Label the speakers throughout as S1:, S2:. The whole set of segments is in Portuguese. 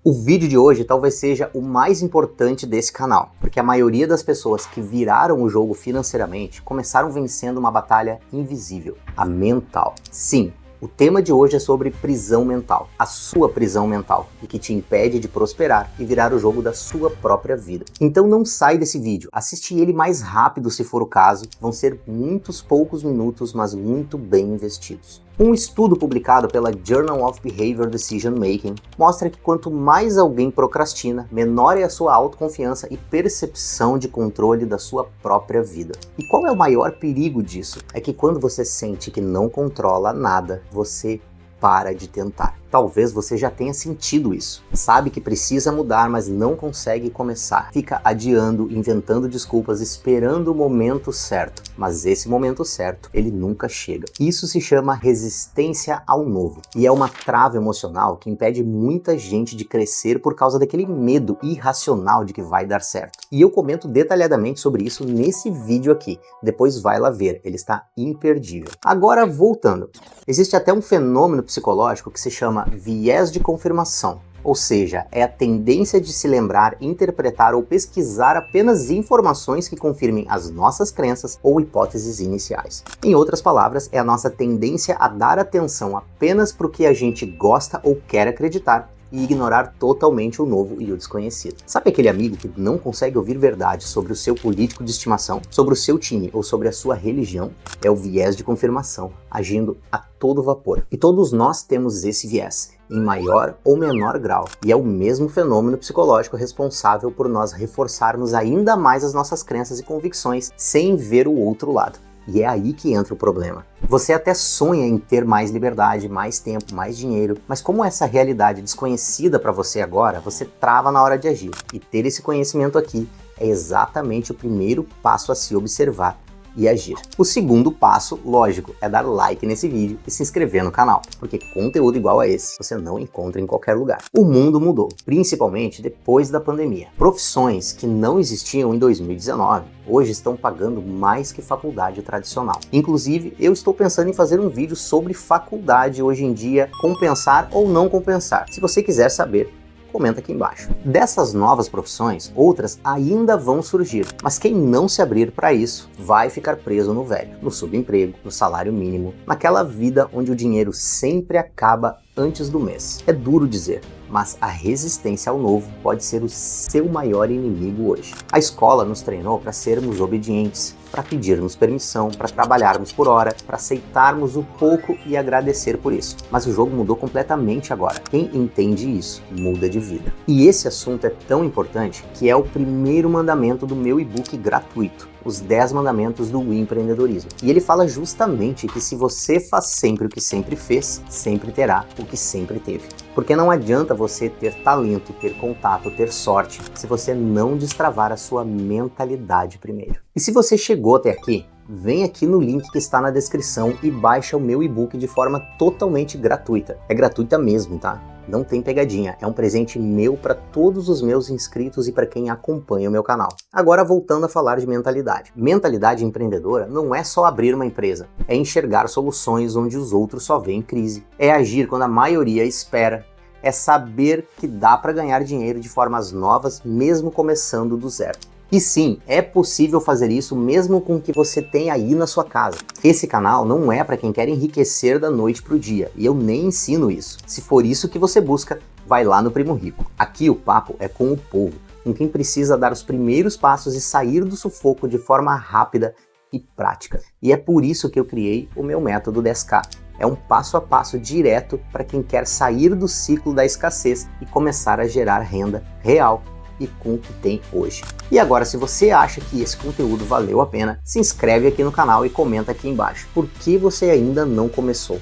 S1: O vídeo de hoje talvez seja o mais importante desse canal, porque a maioria das pessoas que viraram o jogo financeiramente começaram vencendo uma batalha invisível, a mental. Sim, o tema de hoje é sobre prisão mental, a sua prisão mental, e que te impede de prosperar e virar o jogo da sua própria vida. Então não sai desse vídeo, assiste ele mais rápido se for o caso, vão ser muitos poucos minutos, mas muito bem investidos. Um estudo publicado pela Journal of Behavioral Decision Making mostra que quanto mais alguém procrastina, menor é a sua autoconfiança e percepção de controle da sua própria vida. E qual é o maior perigo disso? É que quando você sente que não controla nada, você para de tentar. Talvez você já tenha sentido isso. Sabe que precisa mudar, mas não consegue começar. Fica adiando, inventando desculpas, esperando o momento certo. Mas esse momento certo, ele nunca chega. Isso se chama resistência ao novo. E é uma trava emocional que impede muita gente de crescer por causa daquele medo irracional de que vai dar certo. E eu comento detalhadamente sobre isso nesse vídeo aqui. Depois vai lá ver, ele está imperdível. Agora, voltando. Existe até um fenômeno psicológico que se chama viés de confirmação, ou seja, é a tendência de se lembrar, interpretar ou pesquisar apenas informações que confirmem as nossas crenças ou hipóteses iniciais. Em outras palavras, é a nossa tendência a dar atenção apenas para o que a gente gosta ou quer acreditar e ignorar totalmente o novo e o desconhecido. Sabe aquele amigo que não consegue ouvir verdade sobre o seu político de estimação, sobre o seu time ou sobre a sua religião? É o viés de confirmação, agindo a todo vapor. E todos nós temos esse viés, em maior ou menor grau. E é o mesmo fenômeno psicológico responsável por nós reforçarmos ainda mais as nossas crenças e convicções sem ver o outro lado. E é aí que entra o problema. Você até sonha em ter mais liberdade, mais tempo, mais dinheiro, mas como essa realidade é desconhecida para você agora, você trava na hora de agir. E ter esse conhecimento aqui é exatamente o primeiro passo a se observar e agir. O segundo passo, lógico, é dar like nesse vídeo e se inscrever no canal, porque conteúdo igual a esse você não encontra em qualquer lugar. O mundo mudou, principalmente depois da pandemia. Profissões que não existiam em 2019, hoje estão pagando mais que faculdade tradicional. Inclusive, eu estou pensando em fazer um vídeo sobre faculdade hoje em dia, compensar ou não compensar. Se você quiser saber, comenta aqui embaixo. Dessas novas profissões, outras ainda vão surgir, mas quem não se abrir para isso vai ficar preso no velho, no subemprego, no salário mínimo, naquela vida onde o dinheiro sempre acaba antes do mês. É duro dizer, mas a resistência ao novo pode ser o seu maior inimigo hoje. A escola nos treinou para sermos obedientes, para pedirmos permissão, para trabalharmos por hora, para aceitarmos o pouco e agradecer por isso. Mas o jogo mudou completamente agora. Quem entende isso, muda de vida. E esse assunto é tão importante que é o primeiro mandamento do meu e-book gratuito, Os 10 Mandamentos do Empreendedorismo. E ele fala justamente que se você faz sempre o que sempre fez, sempre terá o que sempre teve. Porque não adianta você ter talento, ter contato, ter sorte, se você não destravar a sua mentalidade primeiro. E se você chegou até aqui, vem aqui no link que está na descrição e baixa o meu e-book de forma totalmente gratuita. É gratuita mesmo, tá? Não tem pegadinha, é um presente meu para todos os meus inscritos e para quem acompanha o meu canal. Agora voltando a falar de mentalidade. Mentalidade empreendedora não é só abrir uma empresa, é enxergar soluções onde os outros só veem crise. É agir quando a maioria espera. É saber que dá para ganhar dinheiro de formas novas mesmo começando do zero. E sim, é possível fazer isso mesmo com o que você tem aí na sua casa. Esse canal não é para quem quer enriquecer da noite para o dia, e eu nem ensino isso. Se for isso que você busca, vai lá no Primo Rico. Aqui o papo é com o povo, com quem precisa dar os primeiros passos e sair do sufoco de forma rápida e prática. E é por isso que eu criei o meu método 10K. É um passo a passo direto para quem quer sair do ciclo da escassez e começar a gerar renda real e com o que tem hoje. E agora, se você acha que esse conteúdo valeu a pena, se inscreve aqui no canal e comenta aqui embaixo. Por que você ainda não começou?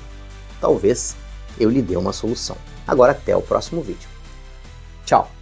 S1: Talvez eu lhe dê uma solução. Agora até o próximo vídeo. Tchau!